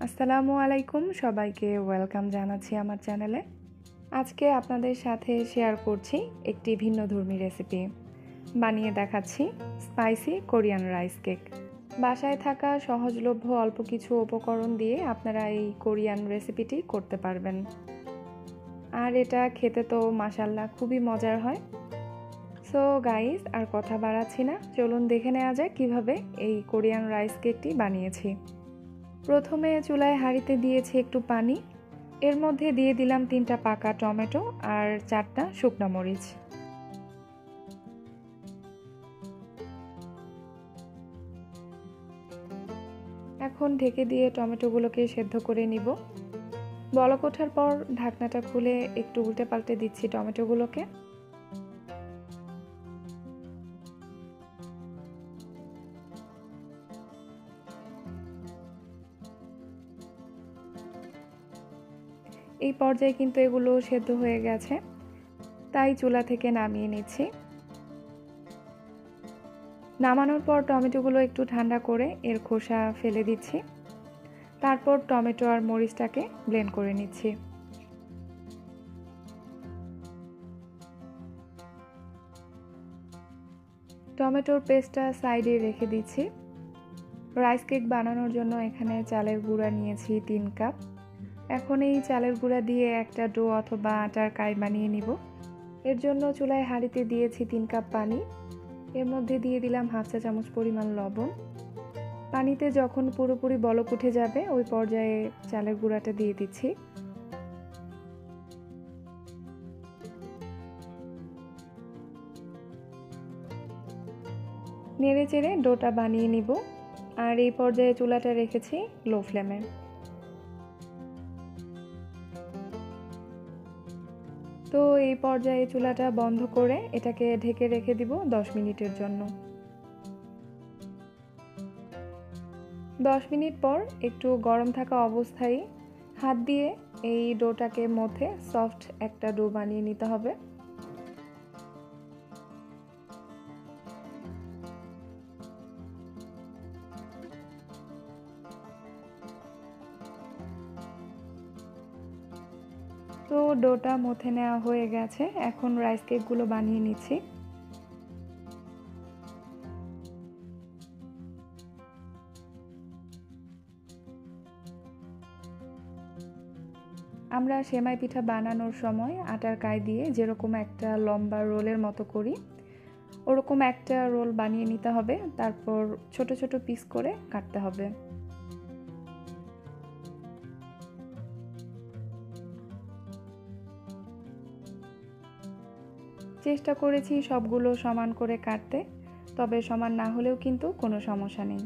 আসসালামু আলাইকুম, সবাইকে ওয়েলকাম জানাচ্ছি আমার চ্যানেলে। আজকে আপনাদের সাথে শেয়ার করছি একটি ভিন্নধর্মী রেসিপি। বানিয়ে দেখাচ্ছি স্পাইসি কোরিয়ান রাইস কেক। বাসায় থাকা সহজলভ্য অল্প কিছু উপকরণ দিয়ে আপনারা এই কোরিয়ান রেসিপিটি করতে পারবেন। আর এটা খেতে তো মাশাআল্লাহ খুবই মজার হয়। সো গাইস, আর কথা বাড়াচ্ছি না, চলুন দেখে নেওয়া যায় কিভাবে এই কোরিয়ান রাইস কেকটি বানিয়েছি। প্রথমে চুলায় হাঁড়িতে দিয়েছি একটু পানি, এর মধ্যে দিয়ে দিলাম 3টা পাকা টমেটো আর 4টা শুকনো মরিচ। এখন ঢেকে দিয়ে টমেটোগুলোকে সেদ্ধ করে নিব। বলক ওঠার পর ঢাকনাটা খুলে একটু উল্টে পাল্টে দিচ্ছি টমেটোগুলোকে। এই পর্যায়ে কিন্তু এগুলো সেদ্ধ হয়ে গেছে, তাই চুলা থেকে নামিয়ে নিচ্ছি। নামানোর পর টমেটোগুলো একটু ঠান্ডা করে এর খোসা ফেলে দিচ্ছি। তারপর টমেটো আর মরিচটাকে ব্লেন্ড করে নিচ্ছি। টমেটোর পেস্টটা সাইডে রেখে দিচ্ছি। রাইস কেক বানানোর জন্য এখানে চালের গুঁড়া নিয়েছি 3 কাপ। এখন এই চালের গুঁড়া দিয়ে একটা ডো অথবা আটার কাই বানিয়ে নিব। এর জন্য চুলায় হাঁড়িতে দিয়েছি 3 কাপ পানি, এর মধ্যে দিয়ে দিলাম হাফ চা চামচ পরিমাণ লবণ। পানিতে যখন পুরোপুরি বলক উঠে যাবে ওই পর্যায়ে চালের গুঁড়াটা দিয়ে দিচ্ছি। নেড়ে চেড়ে ডোটা বানিয়ে নিব। আর এই পর্যায়ে চুলাটা রেখেছি লো ফ্লেমে। তো এই পর্যায়ে চুলাটা বন্ধ করে এটাকে ঢেকে রেখে দিব 10 মিনিটের জন্য। 10 মিনিট পর একটু গরম থাকা অবস্থায় হাত দিয়ে এই ডোটাকে মধ্যে সফট একটা ডো বানিয়ে নিতে হবে। তো ডোটা মথে নেওয়া হয়ে গেছে, এখন রাইস কেকগুলো বানিয়ে নিচ্ছি। আমরা সেমাই পিঠা বানানোর সময় আটার কাই দিয়ে যেরকম একটা লম্বা রোলের মতো করি, ওরকম একটা রোল বানিয়ে নিতে হবে। তারপর ছোট ছোট পিস করে কাটতে হবে। চেষ্টা করেছি সবগুলো সমান করে কাটতে, তবে সমান না হলেও কিন্তু কোনো সমস্যা নেই।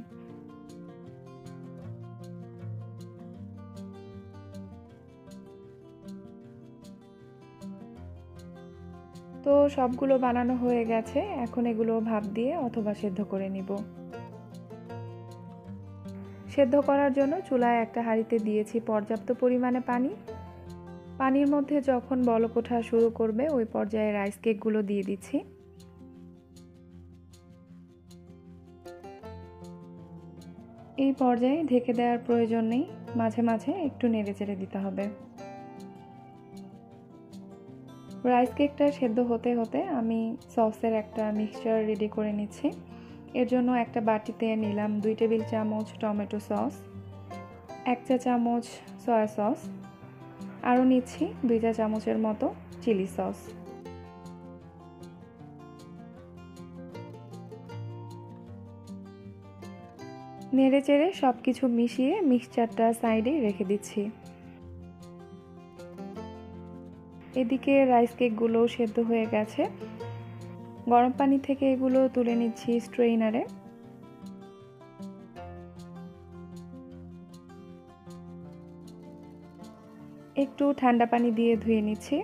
তো সবগুলো বানানো হয়ে গেছে, এখন এগুলো ভাপ দিয়ে অথবা সেদ্ধ করে নিব। সেদ্ধ করার জন্য চুলায় একটা হাঁড়িতে দিয়েছি পর্যাপ্ত পরিমাণে পানি। পানির মধ্যে যখন বলক ওঠা শুরু করবে ওই পর্যায়ে রাইস কেকগুলো দিয়ে দিচ্ছি। এই পর্যায়ে ঢেকে দেওয়ার প্রয়োজন নেই, মাঝে মাঝে একটু নেড়েচেড়ে দিতে হবে। রাইস কেকটা সেদ্ধ হতে হতে আমি সসের একটা মিক্সচার রেডি করে নিচ্ছি। এর জন্য একটা বাটিতে নিলাম 2 টেবিল চামচ টমেটো সস, 1 চা চামচ সয়া সস, আরও নিচ্ছি 2 চা চামচের মতো চিলি সস। নেড়েচেড়ে সব কিছু মিশিয়ে মিক্সচারটা সাইডে রেখে দিচ্ছি। এদিকে রাইস কেকগুলো সেদ্ধ হয়ে গেছে, গরম পানি থেকে এগুলো তুলে নিচ্ছি স্ট্রেইনারে। একটু ঠান্ডা পানি দিয়ে ধুয়ে নিচ্ছি।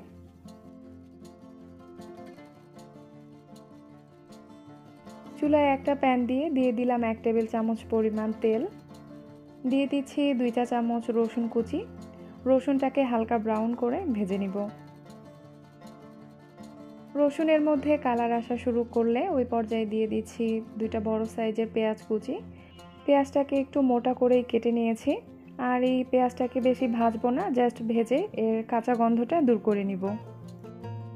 চুলায় একটা প্যান দিয়ে দিলাম 1 টেবিল চামচ পরিমাণ তেল, দিয়ে দিচ্ছি 2 চা চামচ রসুন কুচি। রসুনটাকে হালকা ব্রাউন করে ভেজে নিব। রসুনের মধ্যে কালার আসা শুরু করলে ওই পর্যায়ে দিয়ে দিচ্ছি 2টা বড় সাইজের পেঁয়াজ কুচি। পেঁয়াজটাকে একটু মোটা করেই কেটে নিয়েছি। আর এই পেঁয়াজটাকে বেশি ভাজবো না, জাস্ট ভেজে এর কাঁচা গন্ধটা দূর করে নিব।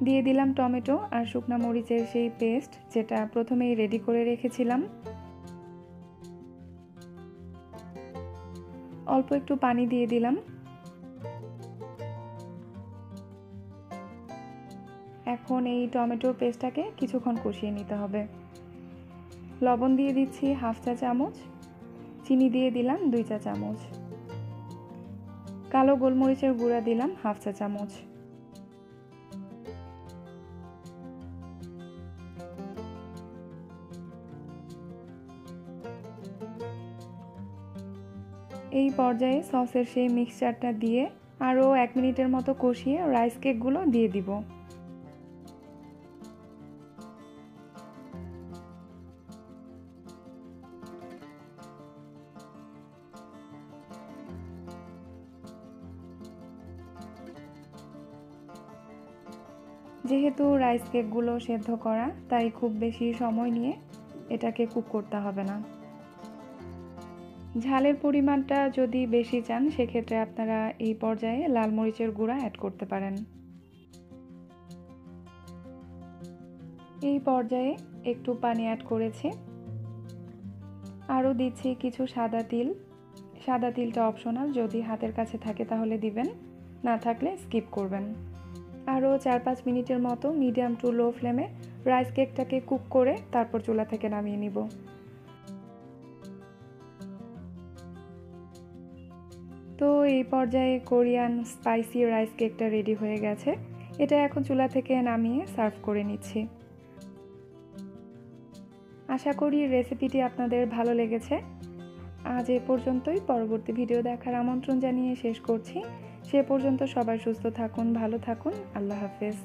দিয়ে দিলাম টমেটো আর শুকনা মরিচের সেই পেস্ট যেটা প্রথমেই রেডি করে রেখেছিলাম। অল্প একটু পানি দিয়ে দিলাম। এখন এই টমেটোর পেস্টটাকে কিছুক্ষণ কষিয়ে নিতে হবে। লবণ দিয়ে দিচ্ছি 1/2 চা চামচ, চিনি দিয়ে দিলাম 2 চা চামচ, কালো গোলমরিচের গুঁড়া দিলাম 1/2 চা চামচ। এই পর্যায়ে সসের সেই মিক্সচারটা দিয়ে আরও 1 মিনিটের মতো কষিয়ে রাইস কেকগুলো দিয়ে দিব। যেহেতু রাইস কেকগুলো সেদ্ধ করা, তাই খুব বেশি সময় নিয়ে এটাকে কুক করতে হবে না। ঝালের পরিমাণটা যদি বেশি চান সেক্ষেত্রে আপনারা এই পর্যায়ে লাল মরিচের গুঁড়া অ্যাড করতে পারেন। এই পর্যায়ে একটু পানি অ্যাড করেছি, আরও দিচ্ছি কিছু সাদা তিল। সাদা তিলটা অপশনাল, যদি হাতের কাছে থাকে তাহলে দিবেন, না থাকলে স্কিপ করবেন। আরও 4-5 মিনিটের মতো মিডিয়াম টু লো ফ্লেমে রাইস কেকটাকে কুক করে তারপর চুলা থেকে নামিয়ে নিব। তো এই পর্যায়ে কোরিয়ান স্পাইসি রাইস কেকটা রেডি হয়ে গেছে। এটা এখন চুলা থেকে নামিয়ে সার্ভ করে নিচ্ছি। আশা করি রেসিপিটি আপনাদের ভালো লেগেছে। আজ এ পর্যন্তই, পরবর্তী ভিডিও দেখার আমন্ত্রণ জানিয়ে শেষ করছি। সে পর্যন্ত সবাই সুস্থ থাকুন, ভালো থাকুন। আল্লাহ হাফেজ।